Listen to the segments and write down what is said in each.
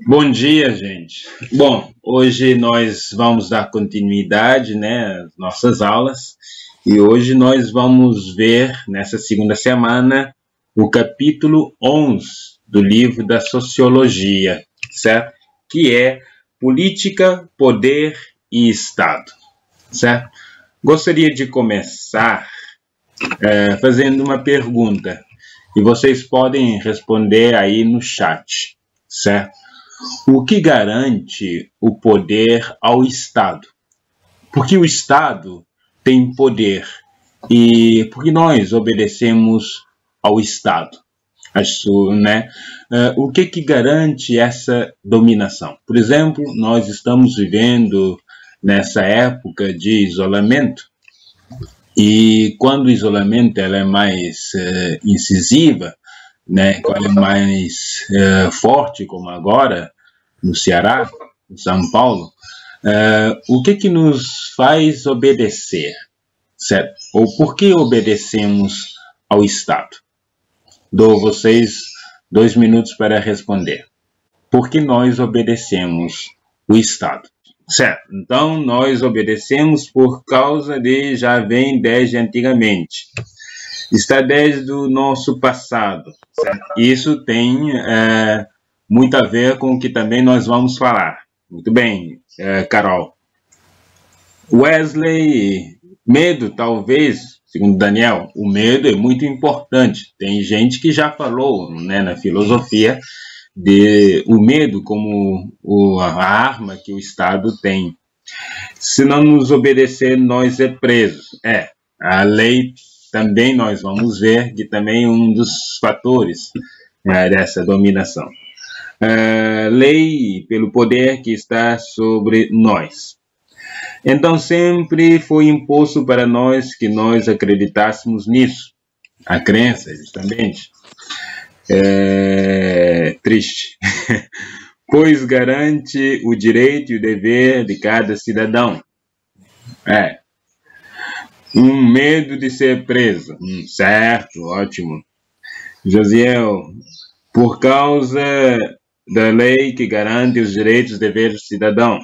Bom dia, gente. Bom, hoje nós vamos dar continuidade, né, às nossas aulas e hoje nós vamos ver, nessa segunda semana, o capítulo 11 do livro da Sociologia, certo? Que é Política, Poder e Estado, certo? Gostaria de começar fazendo uma pergunta e vocês podem responder aí no chat, certo? O que garante o poder ao Estado? Porque o Estado tem poder e porque nós obedecemos ao Estado. Acho, né? O que garante essa dominação? Por exemplo, nós estamos vivendo nessa época de isolamento e quando o isolamento ela é mais incisiva, né, quando é mais forte, como agora, no Ceará, em São Paulo, o que nos faz obedecer, certo? Ou por que obedecemos ao Estado? Dou vocês 2 minutos para responder. Por que nós obedecemos o Estado? Certo, então nós obedecemos por causa de já vem desde antigamente. Está desde o nosso passado, certo? Isso tem muito a ver com o que também nós vamos falar. Muito bem, Carol. Wesley, medo, talvez, segundo Daniel, o medo é muito importante. Tem gente que já falou, né, na filosofia de o medo como a arma que o Estado tem. Se não nos obedecer, nós é presos. A lei também nós vamos ver que também é um dos fatores dessa dominação. Lei pelo poder que está sobre nós. Então sempre foi imposto para nós que nós acreditássemos nisso. A crença, justamente. Triste. Pois garante o direito e o dever de cada cidadão. Um medo de ser preso. Certo, ótimo. Josiel, por causa da lei que garante os direitos e deveres do cidadão.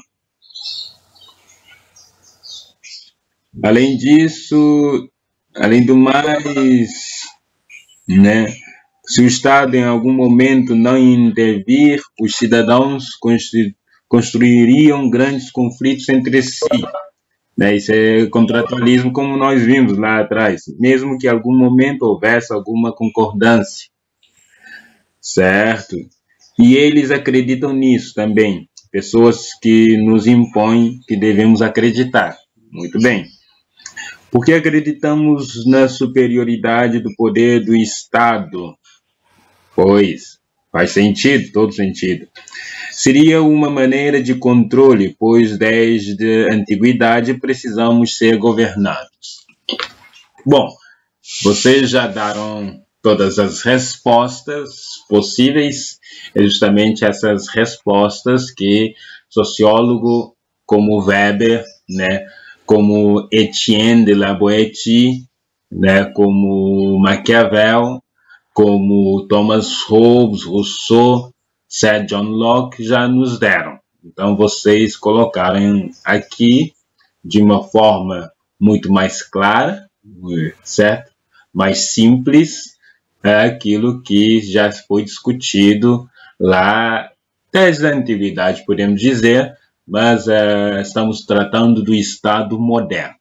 Além disso, além do mais, né, se o Estado em algum momento não intervir, os cidadãos construiriam grandes conflitos entre si. Isso é contratualismo como nós vimos lá atrás, mesmo que em algum momento houvesse alguma concordância, certo? E eles acreditam nisso também, pessoas que nos impõem que devemos acreditar. Muito bem. Por que acreditamos na superioridade do poder do Estado? Pois, faz sentido, todo sentido. Seria uma maneira de controle, pois desde a antiguidade precisamos ser governados. Bom, vocês já deram todas as respostas possíveis, é justamente essas respostas que sociólogo como Weber, né, como Etienne de la Boétie, né, como Maquiavel, como Thomas Hobbes, Rousseau, Sir John Locke já nos deram. Então, vocês colocaram aqui de uma forma muito mais clara, certo? Mais simples, aquilo que já foi discutido lá desde a antiguidade, podemos dizer, mas estamos tratando do Estado moderno.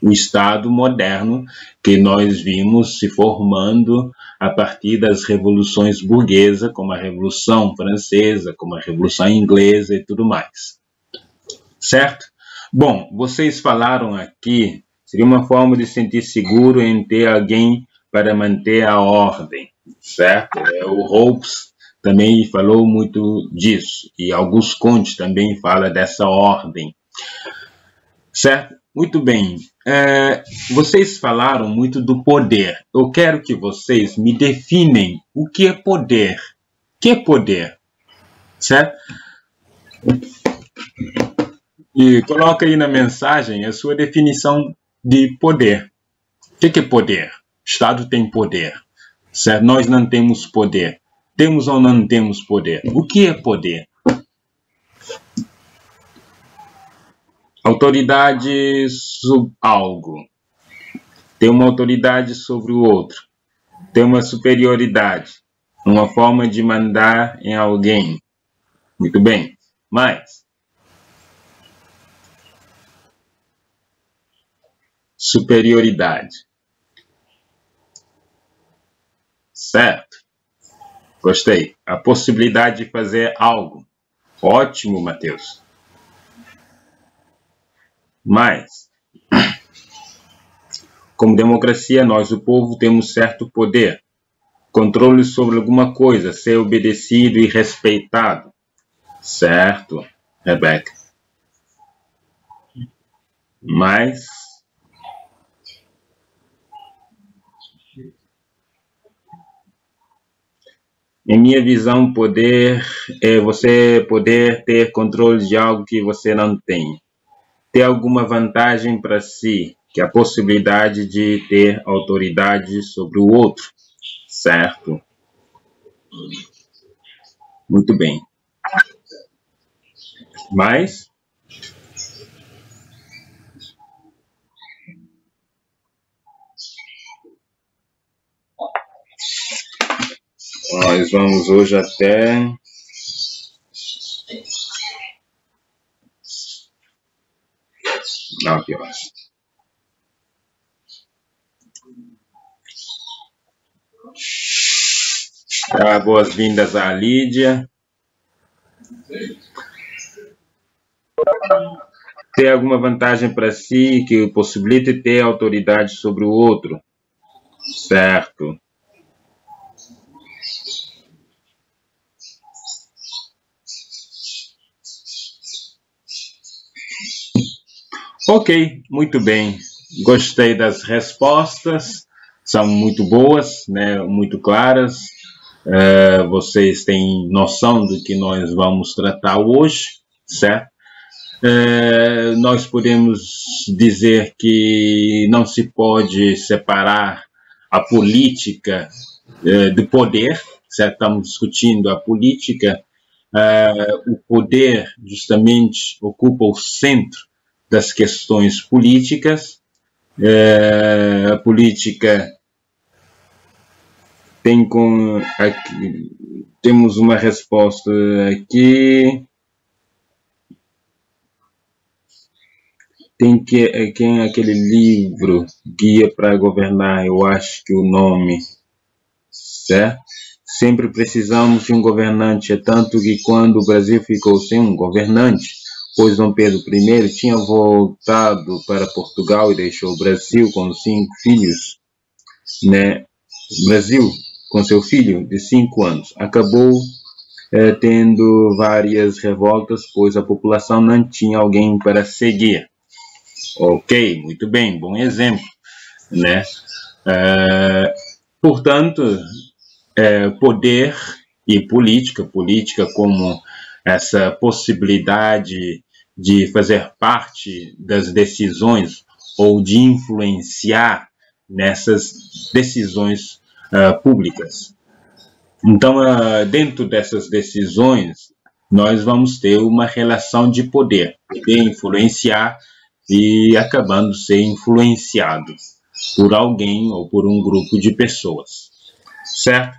O Estado moderno que nós vimos se formando a partir das revoluções burguesas, como a Revolução Francesa, como a Revolução Inglesa e tudo mais. Certo? Bom, vocês falaram aqui, seria uma forma de sentir seguro em ter alguém para manter a ordem, certo? O Hobbes também falou muito disso, e Auguste Comte também fala dessa ordem, certo? Muito bem, vocês falaram muito do poder. Eu quero que vocês me definem o que é poder. O que é poder? Certo? E coloca aí na mensagem a sua definição de poder. O que é poder? O Estado tem poder, certo? Nós não temos poder. temos ou não temos poder? O que é poder? Autoridade sobre algo. Tem uma autoridade sobre o outro. Tem uma superioridade. Uma forma de mandar em alguém. Muito bem. Mas superioridade. Certo. Gostei. A possibilidade de fazer algo. Ótimo, Mateus. Mas, como democracia, nós, o povo, temos certo poder. Controle sobre alguma coisa, ser obedecido e respeitado. Certo, Rebeca. Mas, em minha visão, poder é você poder ter controle de algo que você não tem. Ter alguma vantagem para si, que é a possibilidade de ter autoridade sobre o outro. Certo? Muito bem. Mas nós vamos hoje até 9 horas. Boas-vindas à Lídia. Ter alguma vantagem para si que possibilite ter autoridade sobre o outro. Certo. Ok, muito bem. Gostei das respostas. São muito boas, né? Muito claras. Vocês têm noção do que nós vamos tratar hoje, certo? Nós podemos dizer que não se pode separar a política do poder, certo? Estamos discutindo a política. O poder justamente ocupa o centro das questões políticas. A política tem temos uma resposta aqui. Tem quem aquele livro Guia para Governar, eu acho que o nome, certo? Sempre precisamos de um governante, é tanto que quando o Brasil ficou sem um governante, pois Dom Pedro I tinha voltado para Portugal e deixou o Brasil com 5 filhos, né? O Brasil, com seu filho de 5 anos, acabou tendo várias revoltas, pois a população não tinha alguém para seguir. Ok, muito bem, bom exemplo, né? Portanto, poder e política como essa possibilidade de fazer parte das decisões ou de influenciar nessas decisões públicas. Então, dentro dessas decisões, nós vamos ter uma relação de poder influenciar e acabando ser influenciado por alguém ou por um grupo de pessoas, certo?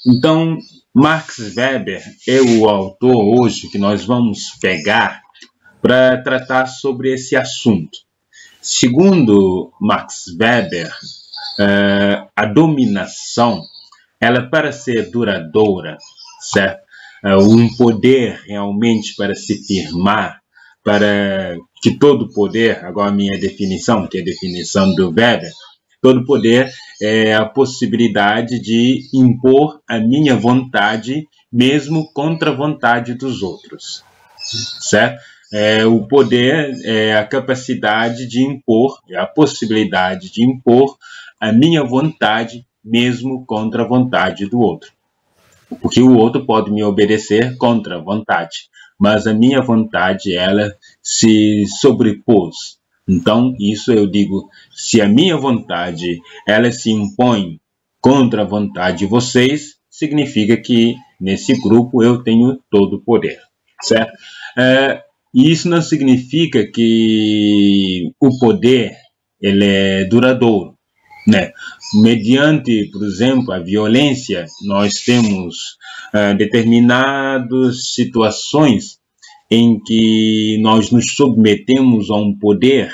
Então, Max Weber é o autor hoje que nós vamos pegar para tratar sobre esse assunto. Segundo Max Weber, a dominação, ela para ser duradoura, certo? Um poder realmente para se firmar, para que todo poder, agora a minha definição, que é a definição do Weber, todo poder é a possibilidade de impor a minha vontade, mesmo contra a vontade dos outros, certo? O poder é a capacidade de impor, é a possibilidade de impor a minha vontade, mesmo contra a vontade do outro. Porque o outro pode me obedecer contra a vontade, mas a minha vontade, ela se sobrepôs. Então, isso eu digo, se a minha vontade, ela se impõe contra a vontade de vocês, significa que nesse grupo eu tenho todo o poder, certo? E isso não significa que o poder ele é duradouro, né? Mediante, por exemplo, a violência, nós temos determinadas situações em que nós nos submetemos a um poder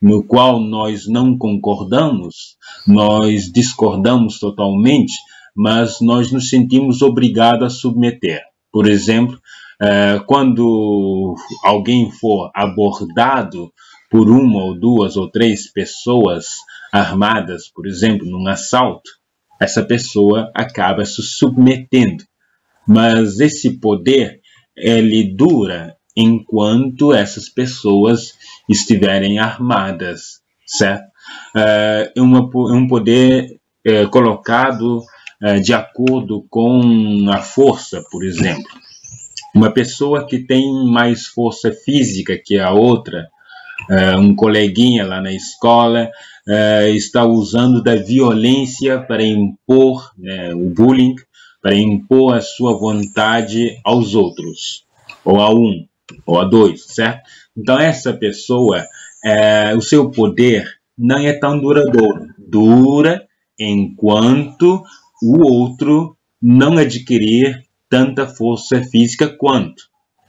no qual nós não concordamos, nós discordamos totalmente, mas nós nos sentimos obrigados a submeter. Por exemplo, quando alguém for abordado por uma ou duas ou três pessoas armadas, por exemplo, num assalto, essa pessoa acaba se submetendo. Mas esse poder, ele dura enquanto essas pessoas estiverem armadas, certo? É um poder colocado de acordo com a força, por exemplo. Uma pessoa que tem mais força física que a outra, um coleguinha lá na escola, está usando da violência para impor o bullying, para impor a sua vontade aos outros, ou a um, ou a dois, certo? Então, essa pessoa, o seu poder não é tão duradouro. Dura enquanto o outro não adquirir tanta força física quanto,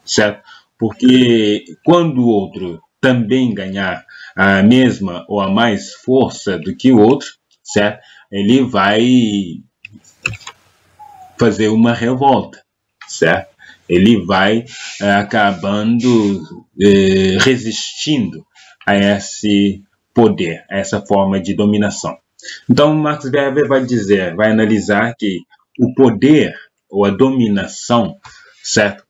certo? Porque quando o outro também ganhar a mesma ou a mais força do que o outro, certo? Ele vai fazer uma revolta, certo? Ele vai acabando resistindo a esse poder, a essa forma de dominação. Então, Max Weber vai analisar que o poder ou a dominação, certo?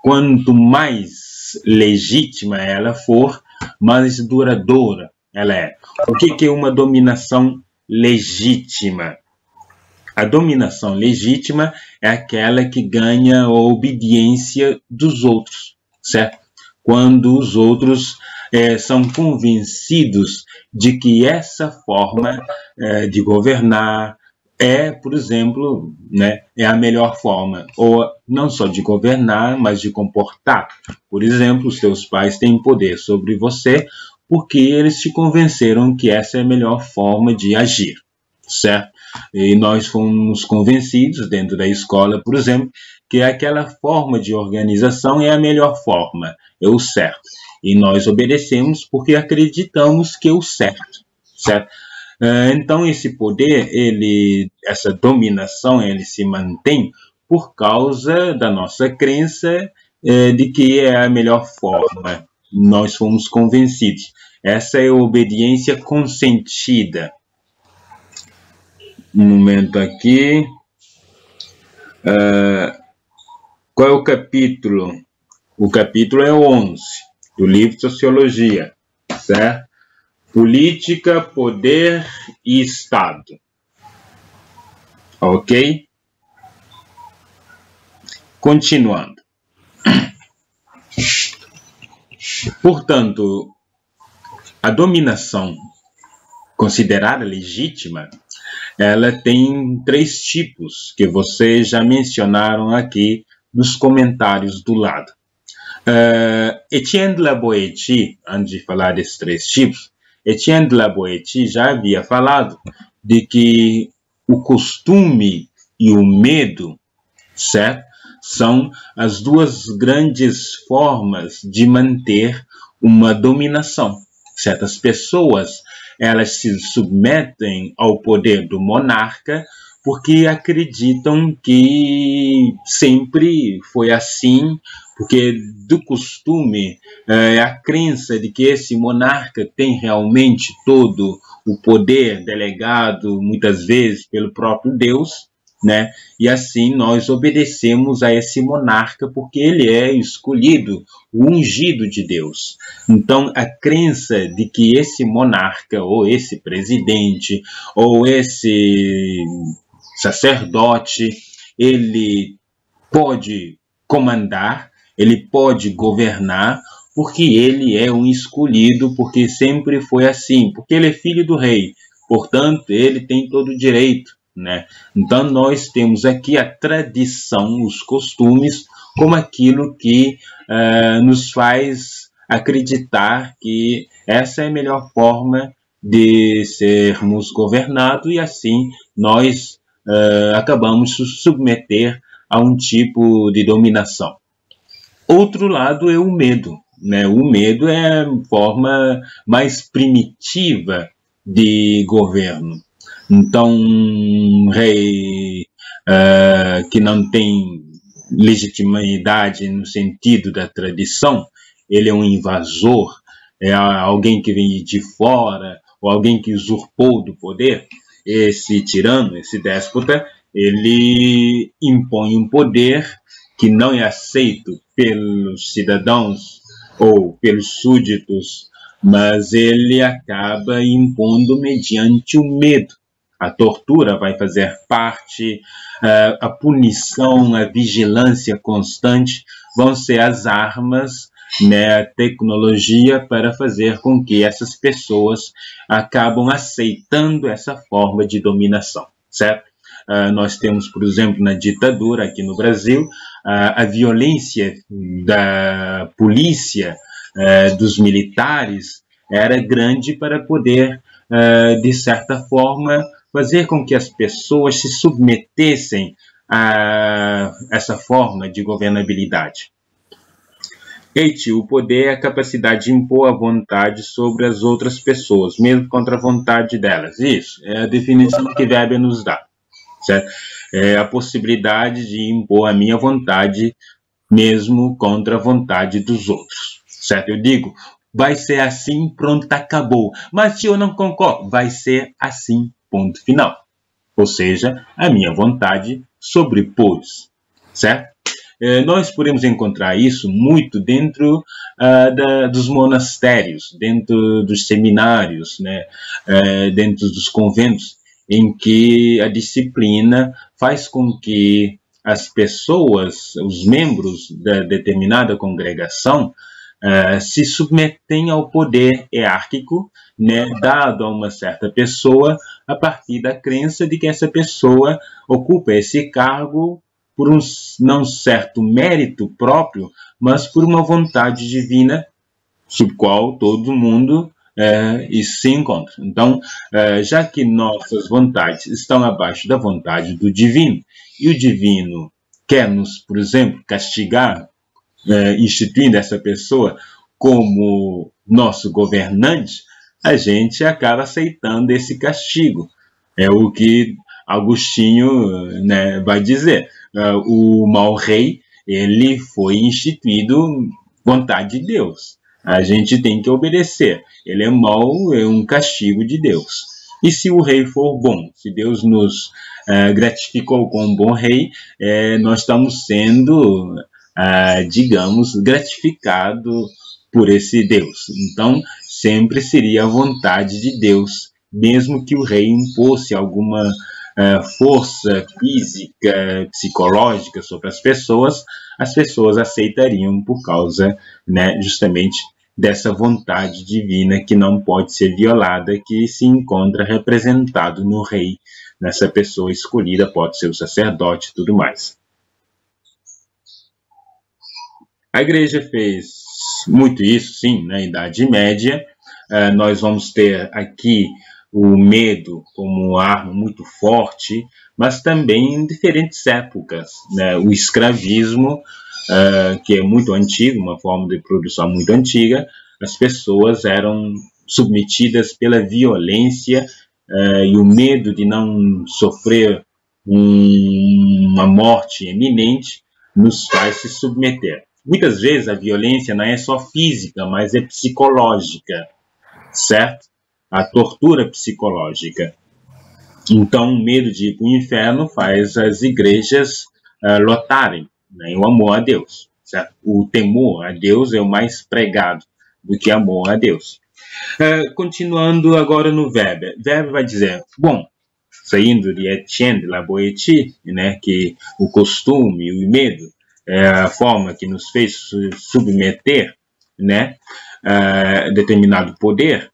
Quanto mais legítima ela for, mais duradoura ela é. O que é uma dominação legítima? A dominação legítima é aquela que ganha a obediência dos outros, certo? Quando os outros são convencidos de que essa forma de governar por exemplo, é a melhor forma, ou não só de governar, mas de comportar. Por exemplo, os seus pais têm poder sobre você porque eles te convenceram que essa é a melhor forma de agir, certo? E nós fomos convencidos dentro da escola, por exemplo, que aquela forma de organização é a melhor forma, é o certo. E nós obedecemos porque acreditamos que é o certo, certo? Então, esse poder, essa dominação, ele se mantém por causa da nossa crença de que é a melhor forma. Nós fomos convencidos. Essa é a obediência consentida. Um momento aqui. Qual é o capítulo? O capítulo é o 11, do livro de Sociologia, certo? Política, poder e Estado. Ok? Continuando. Portanto, a dominação considerada legítima, ela tem 3 tipos que vocês já mencionaram aqui nos comentários do lado. Etienne de la Boétie, antes de falar desses 3 tipos, Etienne de la Boétie já havia falado de que o costume e o medo, certo? São as 2 grandes formas de manter uma dominação. Certas pessoas, elas se submetem ao poder do monarca porque acreditam que sempre foi assim, porque do costume, a crença de que esse monarca tem realmente todo o poder delegado, muitas vezes, pelo próprio Deus, né? E assim nós obedecemos a esse monarca porque ele é escolhido, o ungido de Deus. Então, a crença de que esse monarca, ou esse presidente, ou esse sacerdote, ele pode comandar, ele pode governar, porque ele é um escolhido, porque sempre foi assim, porque ele é filho do rei, portanto, ele tem todo o direito, né? Então, nós temos aqui a tradição, os costumes, como aquilo que nos faz acreditar que essa é a melhor forma de sermos governados e assim nós acabamos nos submeter a um tipo de dominação. Outro lado é o medo, né? O medo é a forma mais primitiva de governo. Então, um rei que não tem legitimidade no sentido da tradição, ele é um invasor, é alguém que vem de fora, ou alguém que usurpou do poder. Esse tirano, esse déspota, ele impõe um poder que não é aceito pelos cidadãos ou pelos súditos, mas ele acaba impondo mediante o medo. A tortura vai fazer parte, a punição, a vigilância constante vão ser as armas, né, a tecnologia para fazer com que essas pessoas acabam aceitando essa forma de dominação, certo? Nós temos, por exemplo, na ditadura aqui no Brasil, a violência da polícia, dos militares, era grande para poder, de certa forma, fazer com que as pessoas se submetessem a essa forma de governabilidade. Eite, o poder é a capacidade de impor a vontade sobre as outras pessoas, mesmo contra a vontade delas. Isso é a definição que Weber nos dá. Certo? É a possibilidade de impor a minha vontade mesmo contra a vontade dos outros. Certo? Eu digo, vai ser assim, pronto, acabou. Mas se eu não concordo, vai ser assim, ponto final. Ou seja, a minha vontade sobrepôs. Certo? Nós podemos encontrar isso muito dentro dos monastérios, dentro dos seminários, né? Dentro dos conventos, em que a disciplina faz com que as pessoas, os membros da determinada congregação, se submetem ao poder hierárquico, né, dado a uma certa pessoa, a partir da crença de que essa pessoa ocupa esse cargo por um não certo mérito próprio, mas por uma vontade divina, sob qual todo mundo se encontra. Então, já que nossas vontades estão abaixo da vontade do divino, e o divino quer nos, por exemplo, castigar, instituindo essa pessoa como nosso governante, a gente acaba aceitando esse castigo. É o que Agostinho, né, vai dizer. O mau rei, ele foi instituído vontade de Deus. A gente tem que obedecer. Ele é mau, é um castigo de Deus. E se o rei for bom, se Deus nos gratificou com um bom rei, nós estamos sendo, digamos, gratificados por esse Deus. Então, sempre seria a vontade de Deus, mesmo que o rei impôsse alguma força física, psicológica sobre as pessoas aceitariam por causa, né, justamente dessa vontade divina que não pode ser violada, que se encontra representado no rei, nessa pessoa escolhida, pode ser o sacerdote e tudo mais. A igreja fez muito isso, sim, na Idade Média. Nós vamos ter aqui o medo como arma muito forte, mas também em diferentes épocas, né? O escravismo, que é muito antigo, uma forma de produção muito antiga, as pessoas eram submetidas pela violência e o medo de não sofrer uma morte iminente nos faz se submeter. Muitas vezes a violência não é só física, mas é psicológica, certo? A tortura psicológica. Então, o medo de ir para o inferno faz as igrejas lotarem, né, o amor a Deus. Certo? O temor a Deus é o mais pregado do que amor a Deus. Continuando agora no Weber. Weber vai dizer, bom, saindo de Etienne de la Boétie, né, que o costume e o medo é a forma que nos fez submeter, né, a determinado poder.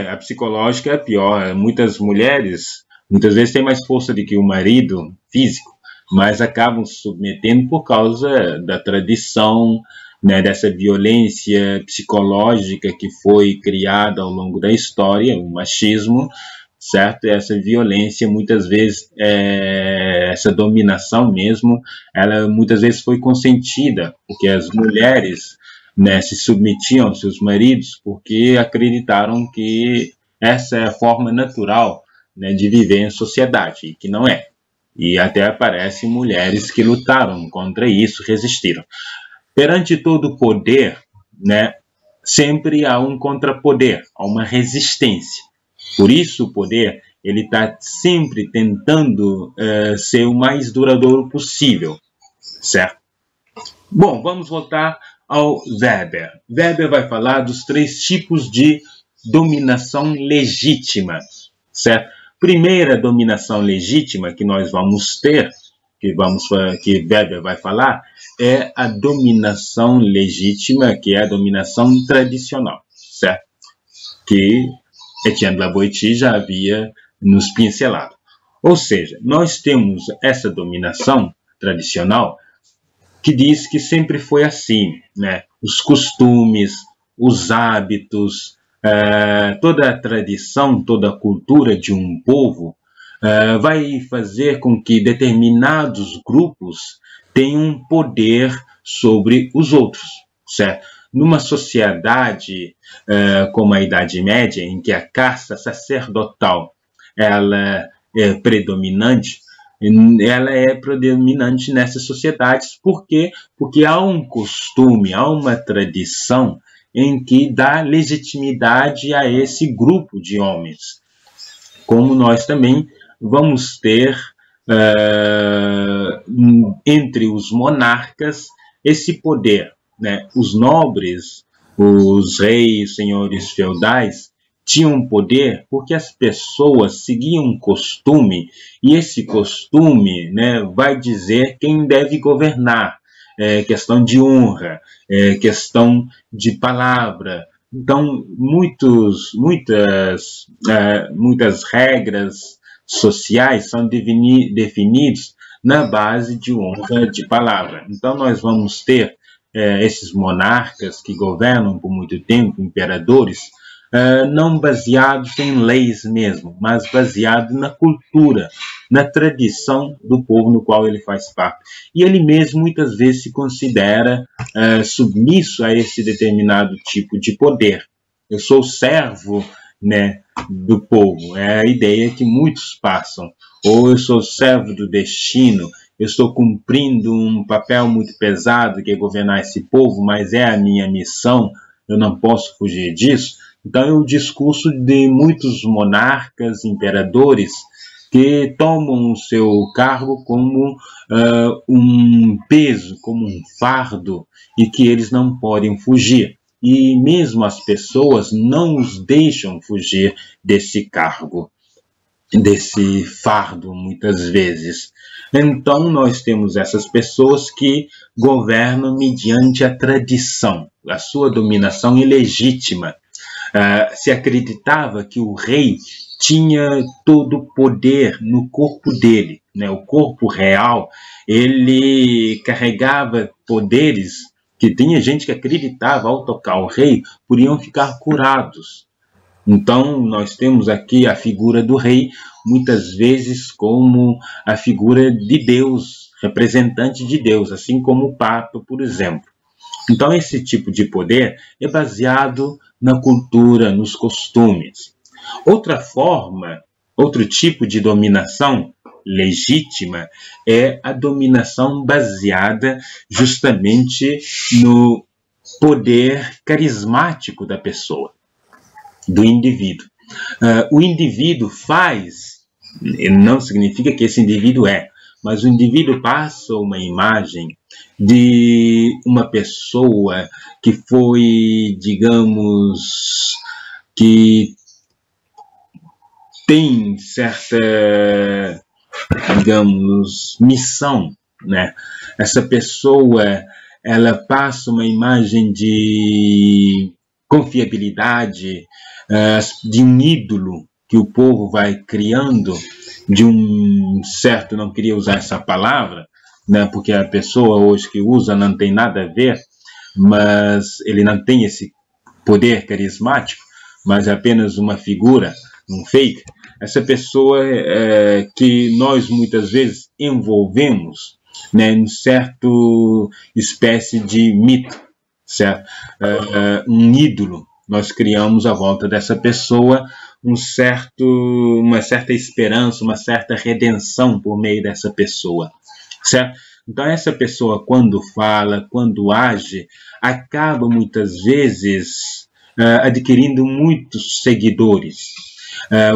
A psicológica é pior. Muitas mulheres muitas vezes têm mais força do que o marido físico, mas acabam se submetendo por causa da tradição, né, dessa violência psicológica que foi criada ao longo da história, o machismo, certo? Essa violência, muitas vezes, essa dominação mesmo, ela muitas vezes foi consentida, porque as mulheres, né, se submetiam aos seus maridos porque acreditaram que essa é a forma natural, né, de viver em sociedade, e que não é. E até aparecem mulheres que lutaram contra isso, resistiram. Perante todo o poder, né, sempre há um contrapoder, há uma resistência. Por isso o poder ele está sempre tentando ser o mais duradouro possível, certo? Bom, vamos voltar ao Weber. Weber vai falar dos 3 tipos de dominação legítima, certo? Primeira dominação legítima que nós vamos ter, que Weber vai falar, é a dominação legítima, que é a dominação tradicional, certo? Que Etienne de la Boétie já havia nos pincelado. Ou seja, nós temos essa dominação tradicional que diz que sempre foi assim, né? Os costumes, os hábitos, toda a tradição, toda a cultura de um povo vai fazer com que determinados grupos tenham poder sobre os outros, certo? Numa sociedade como a Idade Média, em que a caça sacerdotal ela é predominante, nessas sociedades. Por quê? Porque há um costume, há uma tradição em que dá legitimidade a esse grupo de homens. Como nós também vamos ter entre os monarcas esse poder, né? Os nobres, os reis, senhores feudais, tinham poder porque as pessoas seguiam um costume, e esse costume, né, vai dizer quem deve governar. Questão de honra, questão de palavra. Então, muitas regras sociais são definidas na base de honra de palavra. Então, nós vamos ter esses monarcas que governam por muito tempo, imperadores, não baseados em leis mesmo, mas baseados na cultura, na tradição do povo no qual ele faz parte. E ele mesmo muitas vezes se considera submisso a esse determinado tipo de poder. Eu sou servo, né, do povo, é a ideia que muitos passam. Ou eu sou servo do destino, eu estou cumprindo um papel muito pesado que é governar esse povo, mas é a minha missão, eu não posso fugir disso. Então é o discurso de muitos monarcas, imperadores, que tomam o seu cargo como um peso, como um fardo, e que eles não podem fugir. E mesmo as pessoas não os deixam fugir desse cargo, desse fardo, muitas vezes. Então nós temos essas pessoas que governam mediante a tradição, a sua dominação ilegítima. Se acreditava que o rei tinha todo o poder no corpo dele, né? O corpo real, ele carregava poderes que tinha gente que acreditava ao tocar o rei, podiam ficar curados. Então, nós temos aqui a figura do rei, muitas vezes como a figura de Deus, representante de Deus, assim como o Papa, por exemplo. Então, esse tipo de poder é baseado na cultura, nos costumes. Outra forma, outro tipo de dominação legítima é a dominação baseada justamente no poder carismático da pessoa, do indivíduo. O indivíduo faz, não significa que esse indivíduo é, mas o indivíduo passa uma imagem de uma pessoa que foi, digamos, que tem certa, digamos, missão, né? Essa pessoa, ela passa uma imagem de confiabilidade, de um ídolo que o povo vai criando, de um certo, não queria usar essa palavra, né, porque a pessoa hoje que usa não tem nada a ver, mas ele não tem esse poder carismático, mas é apenas uma figura, um fake. Essa pessoa que nós muitas vezes envolvemos, né, em certo espécie de mito, certo? Um ídolo. Nós criamos à volta dessa pessoa uma certa esperança, uma certa redenção por meio dessa pessoa, certo? Então essa pessoa, quando fala, quando age, acaba muitas vezes adquirindo muitos seguidores.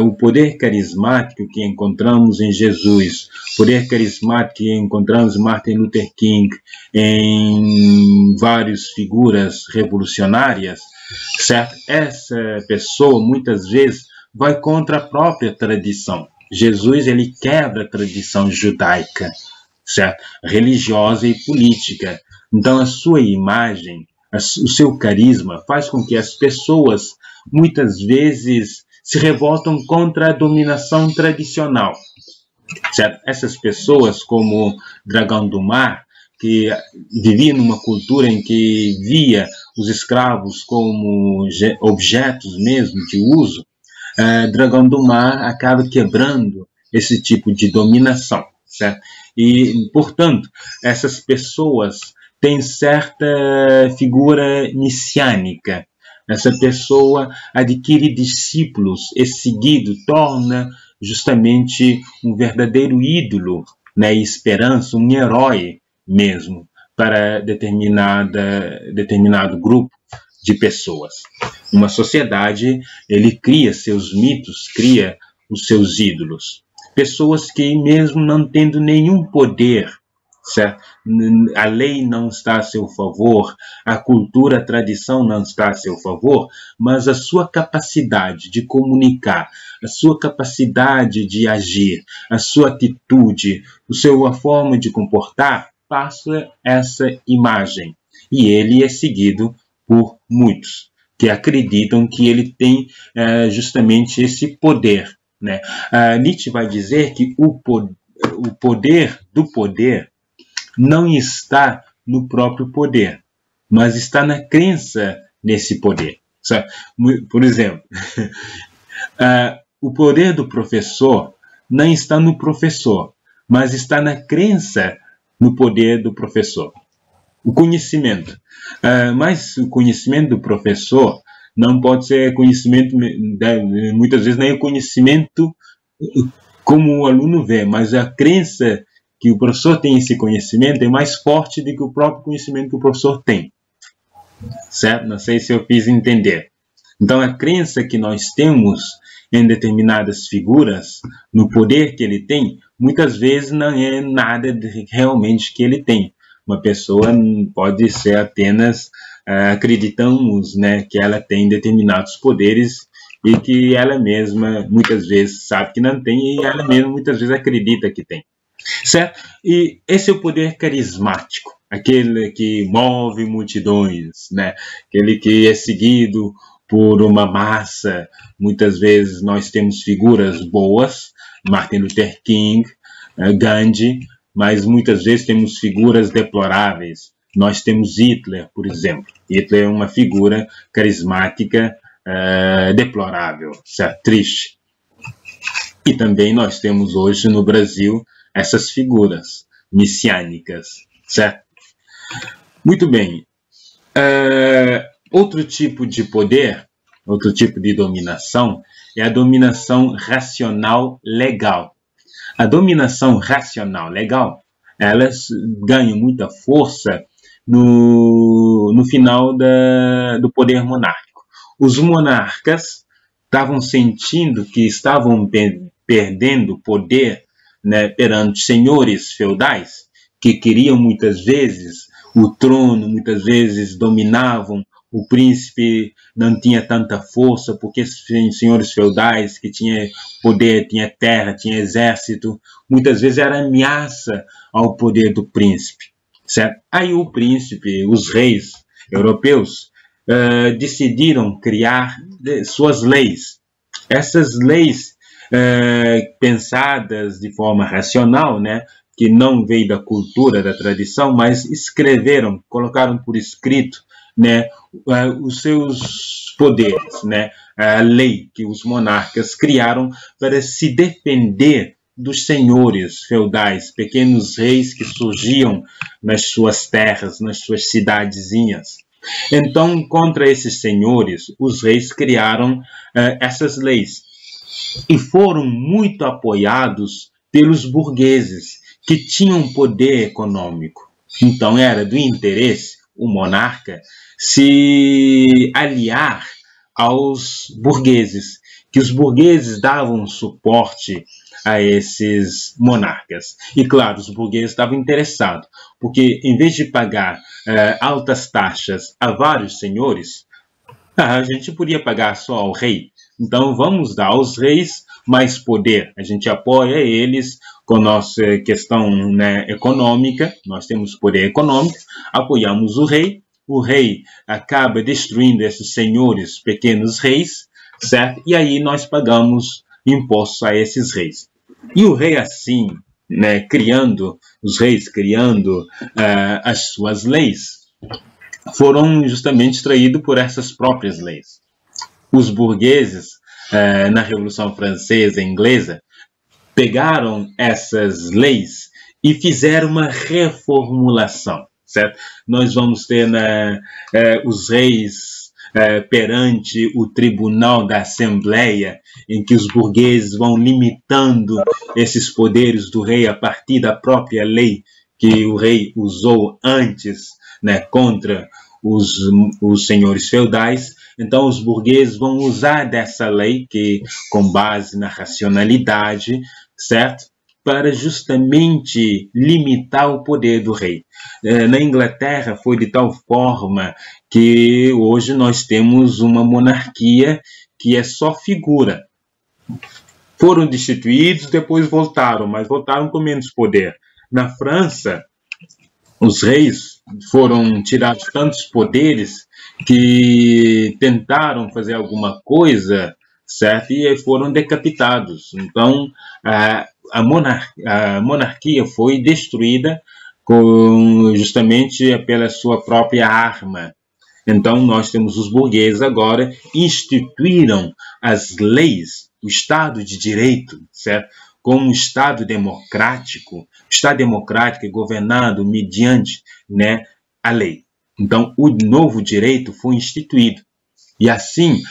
O poder carismático que encontramos em Jesus, o poder carismático que encontramos em Martin Luther King, em várias figuras revolucionárias, certo? Essa pessoa muitas vezes vai contra a própria tradição. Jesus, ele quebra a tradição judaica, certo? Religiosa e política. Então a sua imagem, o seu carisma faz com que as pessoas muitas vezes se revoltam contra a dominação tradicional, certo? Essas pessoas, como Dragão do Mar, que vivia numa cultura em que via os escravos como objetos mesmo de uso, Dragão do Mar acaba quebrando esse tipo de dominação, certo? E, portanto, essas pessoas têm certa figura messiânica. Essa pessoa adquire discípulos e seguido torna justamente um verdadeiro ídolo, né, e esperança, um herói mesmo para determinado grupo de pessoas. Uma sociedade, ele cria seus mitos, cria os seus ídolos. Pessoas que mesmo não tendo nenhum poder, certo? A lei não está a seu favor, a cultura, a tradição não está a seu favor, mas a sua capacidade de comunicar, a sua capacidade de agir, a sua atitude, a forma de comportar, passa essa imagem. E ele é seguido por muitos, que acreditam que ele tem justamente esse poder, né? Nietzsche vai dizer que o poder do poder não está no próprio poder, mas está na crença nesse poder. Sabe? Por exemplo, o poder do professor não está no professor, mas está na crença no poder do professor. O conhecimento. Mas o conhecimento do professor não pode ser conhecimento, muitas vezes nem é conhecimento como o aluno vê, mas a crença que o professor tem esse conhecimento é mais forte do que o próprio conhecimento que o professor tem. Certo? Não sei se eu fiz entender. Então, a crença que nós temos em determinadas figuras, no poder que ele tem, muitas vezes não é nada realmente que ele tem. Uma pessoa pode ser apenas, acreditamos, né, que ela tem determinados poderes e que ela mesma muitas vezes sabe que não tem e ela mesma muitas vezes acredita que tem. Certo? E esse é o poder carismático, aquele que move multidões, né? Aquele que é seguido por uma massa. Muitas vezes nós temos figuras boas, Martin Luther King, Gandhi, mas muitas vezes temos figuras deploráveis. Nós temos Hitler, por exemplo. Hitler é uma figura carismática deplorável, certo? Triste. E também nós temos hoje no Brasil essas figuras messiânicas, certo? Muito bem. Outro tipo de poder, outro tipo de dominação, é a dominação racional legal. A dominação racional legal, elas ganham muita força no final do poder monárquico. Os monarcas estavam sentindo que estavam perdendo poder, né, perante senhores feudais que queriam muitas vezes o trono, muitas vezes dominavam, o príncipe não tinha tanta força porque senhores feudais que tinham poder, tinha terra, tinha exército, muitas vezes era ameaça ao poder do príncipe, certo? Aí o príncipe, os reis europeus decidiram criar suas leis. Essas leis pensadas de forma racional, né, que não veio da cultura, da tradição, mas escreveram, colocaram por escrito, né, os seus poderes, né, a lei que os monarcas criaram para se defender dos senhores feudais, pequenos reis que surgiam nas suas terras, nas suas cidadezinhas. Então, contra esses senhores, os reis criaram essas leis e foram muito apoiados pelos burgueses, que tinham poder econômico. Então, era do interesse o monarca se aliar aos burgueses, que os burgueses davam suporte a esses monarcas. E, claro, os burgueses estavam interessados, porque em vez de pagar altas taxas a vários senhores, a gente podia pagar só ao rei. Então, vamos dar aos reis mais poder. A gente apoia eles com nossa questão, né, econômica. Nós temos poder econômico, apoiamos o rei acaba destruindo esses senhores, pequenos reis, certo? E aí nós pagamos impostos a esses reis. E o rei assim, né, os reis criando as suas leis, foram justamente extraídos por essas próprias leis. Os burgueses, na Revolução Francesa e Inglesa, pegaram essas leis e fizeram uma reformulação, certo? Nós vamos ter os reis perante o tribunal da Assembleia, em que os burgueses vão limitando esses poderes do rei a partir da própria lei que o rei usou antes, né, contra os senhores feudais. Então, os burgueses vão usar dessa lei, que com base na racionalidade, certo? Para justamente limitar o poder do rei. Na Inglaterra foi de tal forma que hoje nós temos uma monarquia que é só figura. Foram destituídos, depois voltaram, mas voltaram com menos poder. Na França, os reis foram tirados tantos poderes que tentaram fazer alguma coisa, certo? E foram decapitados. Então, a monarquia foi destruída justamente pela sua própria arma. Então, nós temos os burgueses agora instituíram as leis, o Estado de Direito, certo? Como um Estado democrático. O Estado democrático é governado mediante, né, a lei. Então, o novo direito foi instituído. E assim,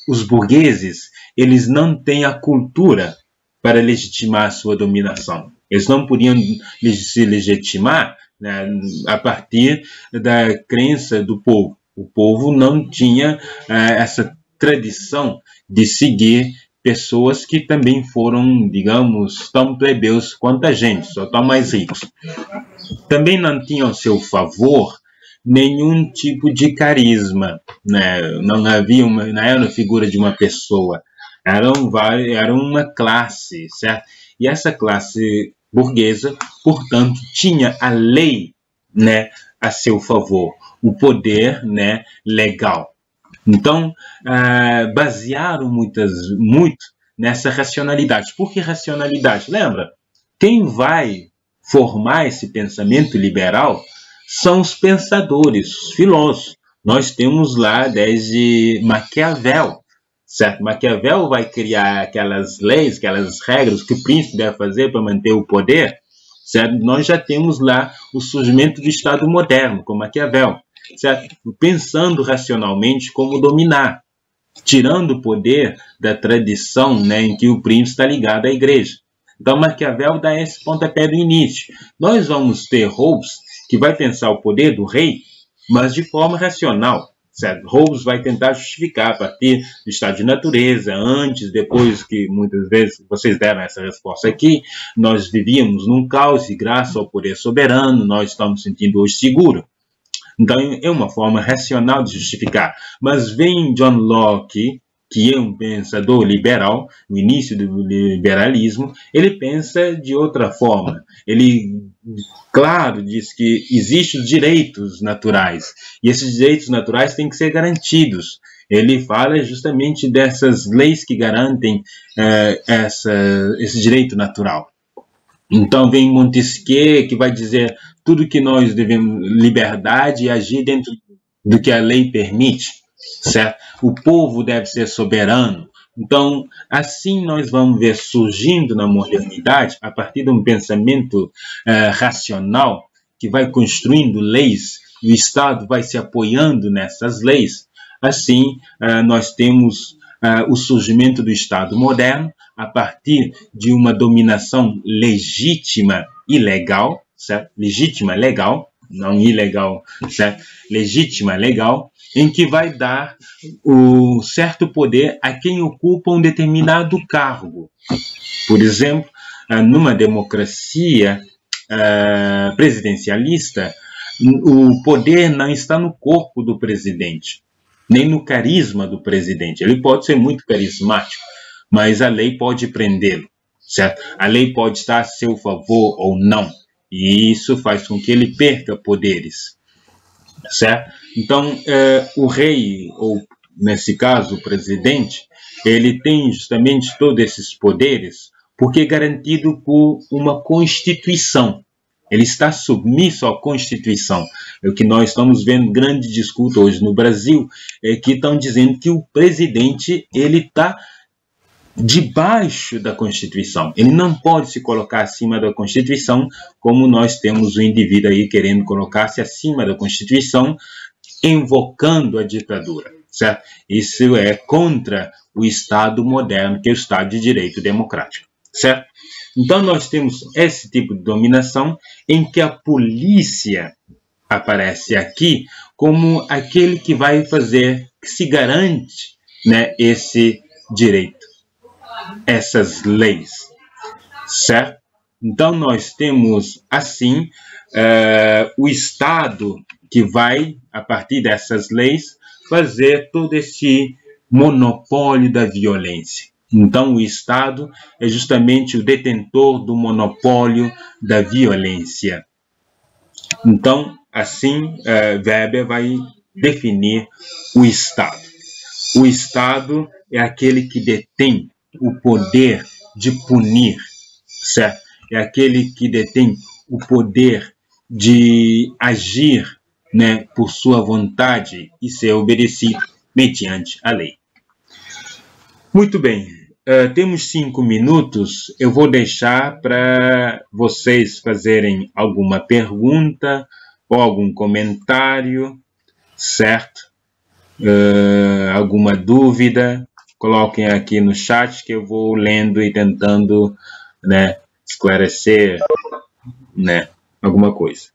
os burgueses, eles não têm a cultura para legitimar a sua dominação. Eles não podiam se legitimar, né, a partir da crença do povo. O povo não tinha essa tradição de seguir pessoas que também foram, digamos, tão plebeus quanto a gente, só tão mais ricos. Também não tinham ao seu favor nenhum tipo de carisma, né? Não havia não era a figura de uma pessoa, era uma classe, certo? E essa classe burguesa, portanto, tinha a lei, né, a seu favor, o poder, né, legal. Então, basearam muito nessa racionalidade. Por que racionalidade? Lembra? Quem vai formar esse pensamento liberal são os pensadores, os filósofos. Nós temos lá desde Maquiavel, certo? Maquiavel vai criar aquelas leis, aquelas regras que o príncipe deve fazer para manter o poder, certo? Nós já temos lá o surgimento do Estado moderno, com Maquiavel, certo? Pensando racionalmente como dominar, tirando o poder da tradição, né, em que o príncipe está ligado à igreja. Então, Maquiavel dá esse pontapé do início. Nós vamos ter Hobbes, que vai pensar o poder do rei, mas de forma racional, certo? Hobbes vai tentar justificar a partir do estado de natureza, antes, depois, que muitas vezes vocês deram essa resposta aqui, nós vivíamos num caos e graças ao poder soberano, nós estamos sentindo hoje seguro. Então, é uma forma racional de justificar. Mas vem John Locke, que é um pensador liberal, no início do liberalismo, ele pensa de outra forma. Ele, claro, diz que existem os direitos naturais, e esses direitos naturais têm que ser garantidos. ele fala justamente dessas leis que garantem esse direito natural. Então vem Montesquieu, que vai dizer tudo que nós devemos, liberdade e agir dentro do que a lei permite, certo? O povo deve ser soberano. Então, assim nós vamos ver surgindo na modernidade, a partir de um pensamento racional, que vai construindo leis, e o Estado vai se apoiando nessas leis. Assim, nós temos o surgimento do Estado moderno, a partir de uma dominação legítima e legal, certo? Legítima, legal, não ilegal, certo? Legítima, legal, em que vai dar o certo poder a quem ocupa um determinado cargo. Por exemplo, numa democracia presidencialista, o poder não está no corpo do presidente, nem no carisma do presidente. Ele pode ser muito carismático, mas a lei pode prendê-lo, certo? A lei pode estar a seu favor ou não, e isso faz com que ele perca poderes, certo? Então, o rei, ou nesse caso o presidente, ele tem justamente todos esses poderes porque é garantido por uma Constituição. Ele está submisso à Constituição. É o que nós estamos vendo grande disputa hoje no Brasil, que estão dizendo que o presidente ele está debaixo da Constituição. Ele não pode se colocar acima da Constituição, como nós temos o indivíduo aí querendo colocar-se acima da Constituição, invocando a ditadura, certo? Isso é contra o Estado moderno, que é o Estado de Direito Democrático, certo? Então nós temos esse tipo de dominação em que a polícia aparece aqui como aquele que vai fazer, que se garante, né, esse direito, essas leis, certo? Então nós temos assim o Estado que vai, a partir dessas leis, fazer todo esse monopólio da violência. Então o Estado é justamente o detentor do monopólio da violência. Então, assim, Weber vai definir o Estado. O Estado é aquele que detém o poder de punir, certo? É aquele que detém o poder de agir, né, por sua vontade e ser obedecido mediante a lei. Muito bem, temos 5 minutos. Eu vou deixar para vocês fazerem alguma pergunta ou algum comentário, certo? Alguma dúvida, coloquem aqui no chat que eu vou lendo e tentando, né, esclarecer, né, alguma coisa.